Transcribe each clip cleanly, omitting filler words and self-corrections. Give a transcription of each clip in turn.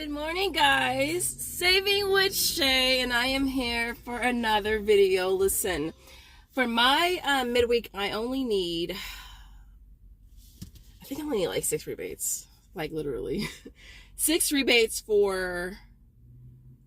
Good morning, guys. Saving with Shay, and I am here for another video. Listen, for my midweek, I only need, I think I only need like 6 rebates, like literally 6 rebates for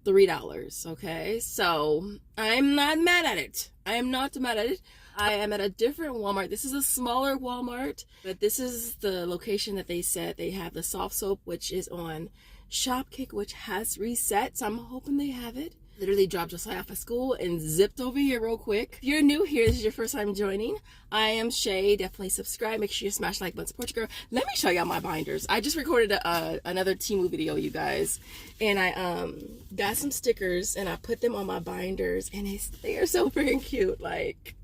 $3. Okay, so I'm not mad at it. I am not mad at it. I am at a different Walmart. This is a smaller Walmart, but this is the location that they said they have the soft soap, which is on Shopkick, which has reset. So I'm hoping they have it. Literally dropped Josiah off at school and zipped over here real quick. If you're new here, this is your first time joining, I am Shay. Definitely subscribe. Make sure you smash the like button. Support your girl. Let me show y'all my binders. I just recorded another Temu video, you guys, and I got some stickers and I put them on my binders, and they are so freaking cute. Like,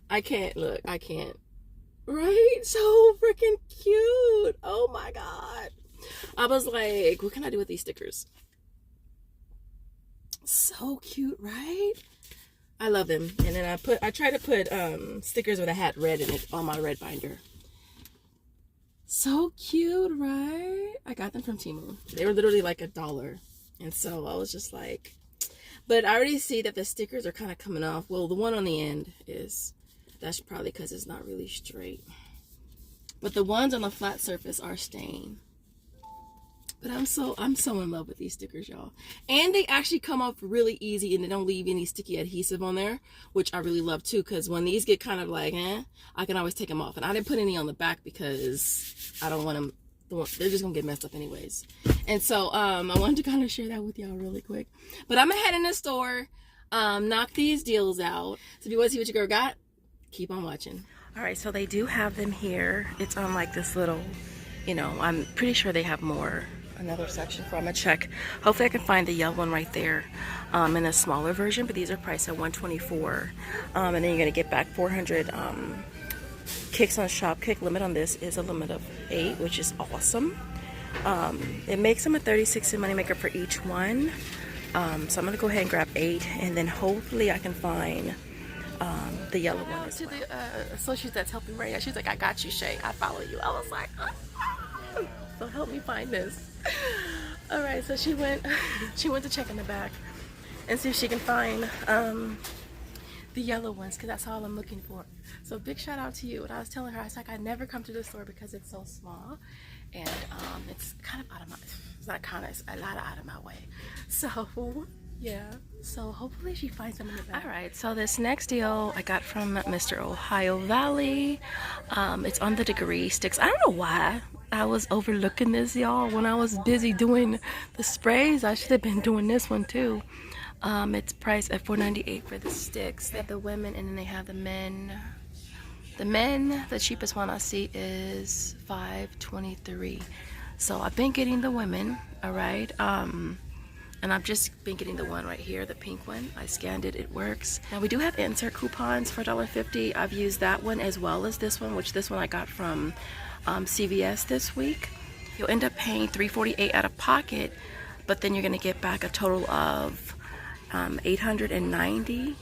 I can't look. I can't. Right? So freaking cute. Oh my god. I was like, what can I do with these stickers? So cute, right? I love them. And then I try to put stickers with a hat red in it on my red binder. So cute, right? I got them from Temu. They were literally like $1. And so I was just like, but I already see that the stickers are kind of coming off. Well, the one on the end is, that's probably because it's not really straight. But the ones on the flat surface are staying. But I'm so in love with these stickers, y'all. And they actually come off really easy, and they don't leave any sticky adhesive on there, which I really love too, because when these get kind of like, I can always take them off. And I didn't put any on the back because I don't want them, they're just gonna get messed up anyways. And so I wanted to kind of share that with y'all really quick. But I'm gonna head in the store, knock these deals out. So if you want to see what your girl got, keep on watching. All right, so they do have them here. It's on like this little, you know, I'm pretty sure they have more. Another section for, I'm gonna check. Hopefully I can find the yellow one right there in a smaller version, but these are priced at $124. And then you're gonna get back 400 kicks on Shopkick. Limit on this is a limit of 8, which is awesome. It makes them a 36-cent moneymaker for each one. So I'm gonna go ahead and grab 8, and then hopefully I can find the yellow one as well. To the associate that's helping right now, she's like, I got you, Shay. I follow you. I was like, so help me find this. All right, so she went to check in the back and see if she can find the yellow ones, because that's all I'm looking for. So big shout out to you. And I was telling her, I was like, I never come to the store because it's so small, and it's kind of out of my, it's not kind of, it's a lot out of my way. So yeah, so hopefully she finds them in the back. All right, so this next deal I got from Mr. Ohio Valley. It's on the degree sticks. I don't know why I was overlooking this, y'all. When I was busy doing the sprays, I should have been doing this one too. It's priced at $4.98 for the sticks. They have the women, and then they have the men. The men, the cheapest one I see is $5.23. So I've been getting the women, all right. And I've just been getting the one right here, the pink one. I scanned it, it works. Now we do have insert coupons for $1.50. I've used that one as well as this one, which this one I got from CVS this week. You'll end up paying $3.48 out of pocket, but then you're gonna get back a total of 890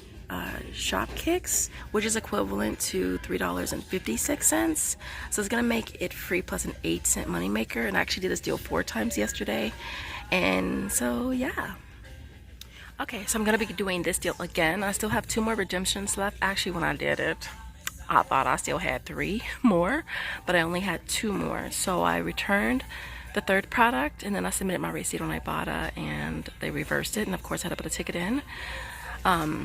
shop kicks, which is equivalent to $3.56. So it's gonna make it free plus an 8-cent moneymaker. And I actually did this deal 4 times yesterday. And so yeah, okay, so I'm gonna be doing this deal again. I still have 2 more redemptions left. Actually, when I did it, I thought I still had 3 more, but I only had 2 more. So I returned the 3rd product, and then I submitted my receipt on Ibotta, and they reversed it. And of course I had to put a ticket in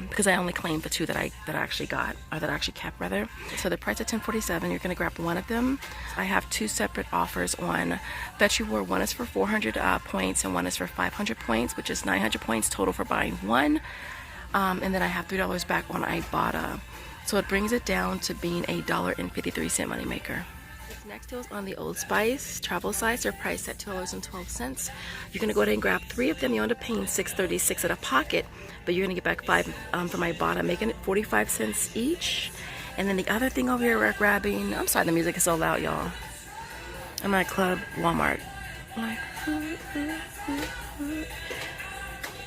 because I only claimed the 2 that I actually got, or that I actually kept rather. So the price at $10.47. You're gonna grab one of them. I have 2 separate offers on Fetch-Reward. One is for 400 points, and one is for 500 points, which is 900 points total for buying one. And then I have $3 back on Ibotta. So it brings it down to being a $1.53 moneymaker. This next deal is on the Old Spice travel size. They're priced at $2.12. You're gonna go ahead and grab 3 of them. You end up paying $6.36 out of pocket, but you're gonna get back 5 from Ibotta, making it 45 cents each. And then the other thing over here we're grabbing, I'm sorry the music is so loud, y'all. I'm at Club Walmart. Like,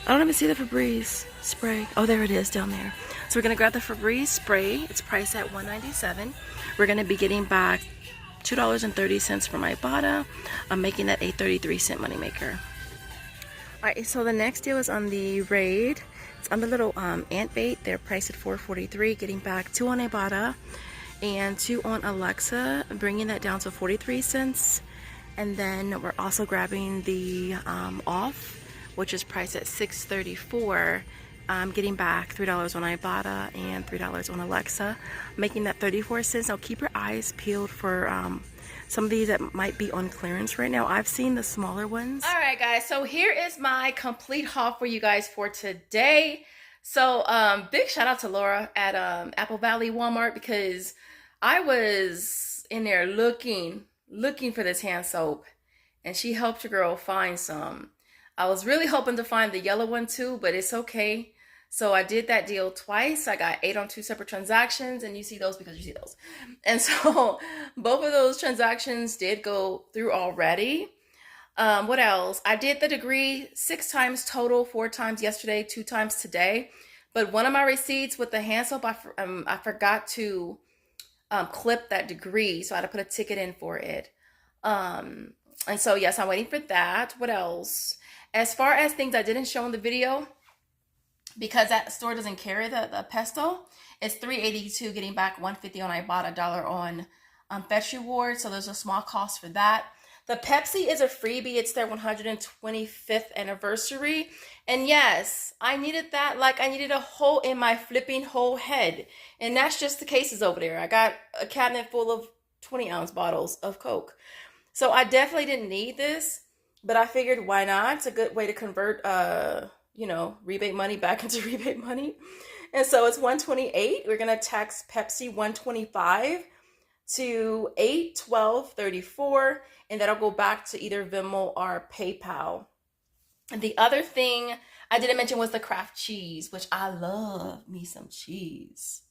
I don't even see the Febreze spray. Oh, there it is down there. So we're gonna grab the Febreze spray. It's priced at $1.97. We're gonna be getting back $2.30 from Ibotta. I'm making that a 33-cent moneymaker. Alright, so the next deal is on the Raid. It's on the little ant bait. They're priced at $4.43, getting back 2 on Ibotta and 2 on Alexa, bringing that down to 43 cents. And then we're also grabbing the off, which is priced at $6.34, getting back $3 on Ibotta and $3 on Alexa, making that 34 cents. Now keep your eyes peeled for some of these that might be on clearance right now. I've seen the smaller ones. All right, guys, so here is my complete haul for you guys for today. So big shout out to Laura at Apple Valley Walmart, because I was in there looking for this hand soap, and she helped your girl find some. I was really hoping to find the yellow one too, but it's okay. So I did that deal twice. I got 8 on 2 separate transactions, and you see those because you see those. And so both of those transactions did go through already. What else? I did the degree 6 times total, 4 times yesterday, 2 times today. But one of my receipts with the hand soap, I forgot to clip that degree, so I had to put a ticket in for it. And so yes, I'm waiting for that. What else? As far as things I didn't show in the video, because that store doesn't carry the pesto, it's $3.82, getting back $1.50 on Ibotta, $1 on Fetch Reward. So there's a small cost for that. The Pepsi is a freebie. It's their 125th anniversary. And yes, I needed that. Like, I needed a hole in my flipping whole head. And that's just the cases over there. I got a cabinet full of 20-ounce bottles of Coke. So I definitely didn't need this, but I figured, why not? It's a good way to convert, you know, rebate money back into rebate money. And so it's $1.28. We're going to tax Pepsi $1.25 to $8.12.34, and that'll go back to either Venmo or PayPal. And the other thing I didn't mention was the Kraft cheese, which I love me some cheese.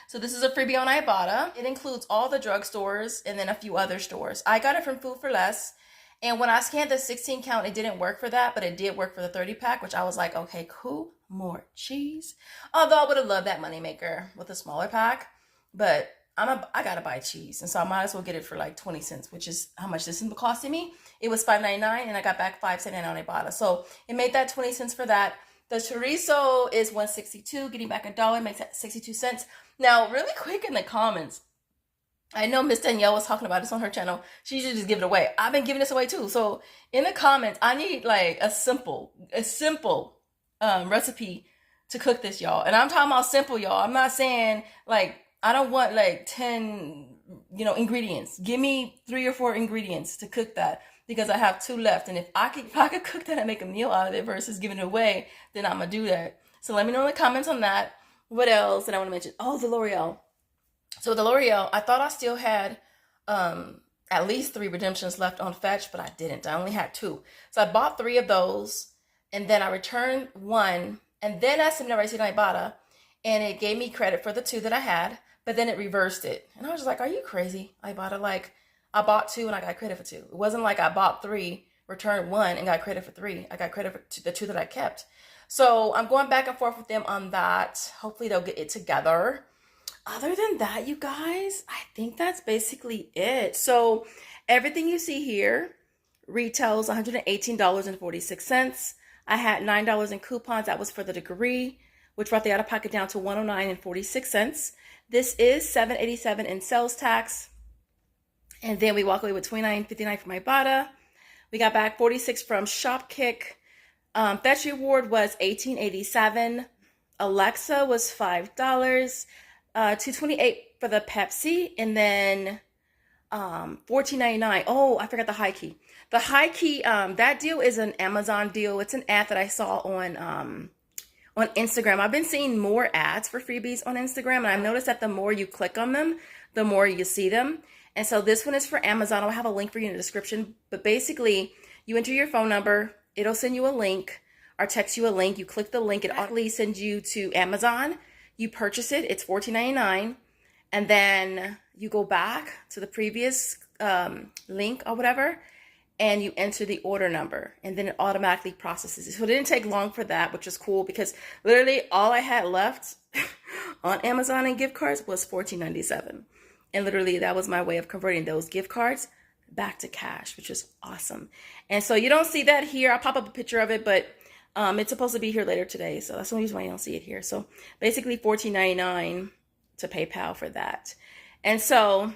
So this is a freebie on Ibotta. It includes all the drugstores and then a few other stores. I got it from Food for Less. And when I scanned the 16 count, it didn't work for that, but it did work for the 30 pack, which I was like, okay, cool, more cheese. Although I would have loved that moneymaker with a smaller pack, but I gotta buy cheese. And so I might as well get it for like 20 cents, which is how much this is costing me. It was $5.99 and I got back $5.79 on Ibotta. So it made that 20 cents for that. The chorizo is $1.62, getting back $1, makes that 62 cents. Now, really quick in the comments, I know Miss Danielle was talking about this on her channel. She should just give it away. I've been giving this away too. So in the comments, I need like a simple recipe to cook this, y'all. And I'm talking about simple, y'all. I'm not saying like, I don't want like 10, you know, ingredients. Give me 3 or 4 ingredients to cook that, because I have 2 left. And if I could cook that and make a meal out of it versus giving it away, then I'm gonna do that. So let me know in the comments on that. What else did I want to mention? Oh, the L'Oreal. So the L'Oreal, I thought I still had at least 3 redemptions left on Fetch, but I didn't. I only had 2. So I bought 3 of those, and then I returned 1, and then I submitted a receipt on Ibotta, and it gave me credit for the 2 that I had, but then it reversed it. And I was just like, are you crazy, Ibotta? Like, I bought 2 and I got credit for 2. It wasn't like I bought 3, returned 1, and got credit for 3. I got credit for the 2 that I kept. So I'm going back and forth with them on that. Hopefully they'll get it together. Other than that, you guys, I think that's basically it. So everything you see here retails $118.46. I had $9 in coupons. That was for the degree, which brought the out of pocket down to $109.46. This is $7.87 in sales tax. And then we walk away with $29.59 from Ibotta. We got back $46 from Shopkick. Fetch Reward was $18.87. Alexa was $5. $2.28 for the Pepsi, and then $14.99. Oh, I forgot the High Key. The High Key, that deal is an Amazon deal. It's an ad that I saw on Instagram. I've been seeing more ads for freebies on Instagram, and I've noticed that the more you click on them, the more you see them. And so this one is for Amazon. I'll have a link for you in the description. But basically, you enter your phone number, it'll send you a link or text you a link. You click the link, it automatically sends you to Amazon. You purchase it, it's $14.99, and then you go back to the previous link or whatever, and you enter the order number, and then it automatically processes it. So it didn't take long for that, which is cool, because literally all I had left on Amazon and gift cards was $14.97. And literally that was my way of converting those gift cards back to cash, which is awesome. And so you don't see that here. I'll pop up a picture of it, but It's supposed to be here later today, so that's the only reason why you don't see it here. So basically $14.99 to PayPal for that. And so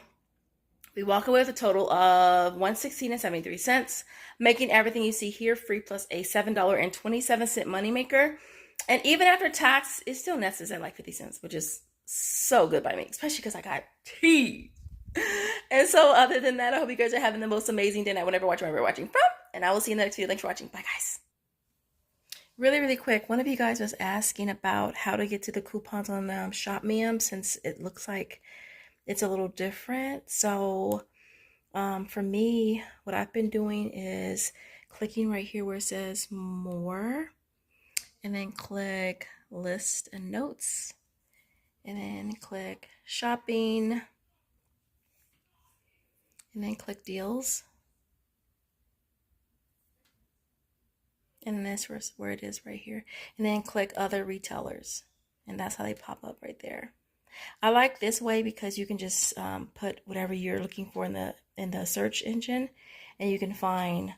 we walk away with a total of $116.73, making everything you see here free plus a $7.27 moneymaker. And even after tax, it still nets us at like 50 cents, which is so good by me, especially because I got tea. And so other than that, I hope you guys are having the most amazing day. I will never watch wherever you're watching from. And I will see you in the next video. Thanks for watching. Bye, guys. Really, really quick, one of you guys was asking about how to get to the coupons on ShopMem, since it looks like it's a little different. So for me, what I've been doing is clicking right here where it says more, and then click list and notes, and then click shopping, and then click deals. And this is where it is right here. And then click other retailers. And that's how they pop up right there. I like this way because you can just put whatever you're looking for in the search engine, and you can find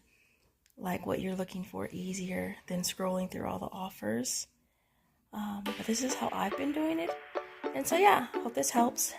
like what you're looking for easier than scrolling through all the offers. But this is how I've been doing it. And so yeah, hope this helps.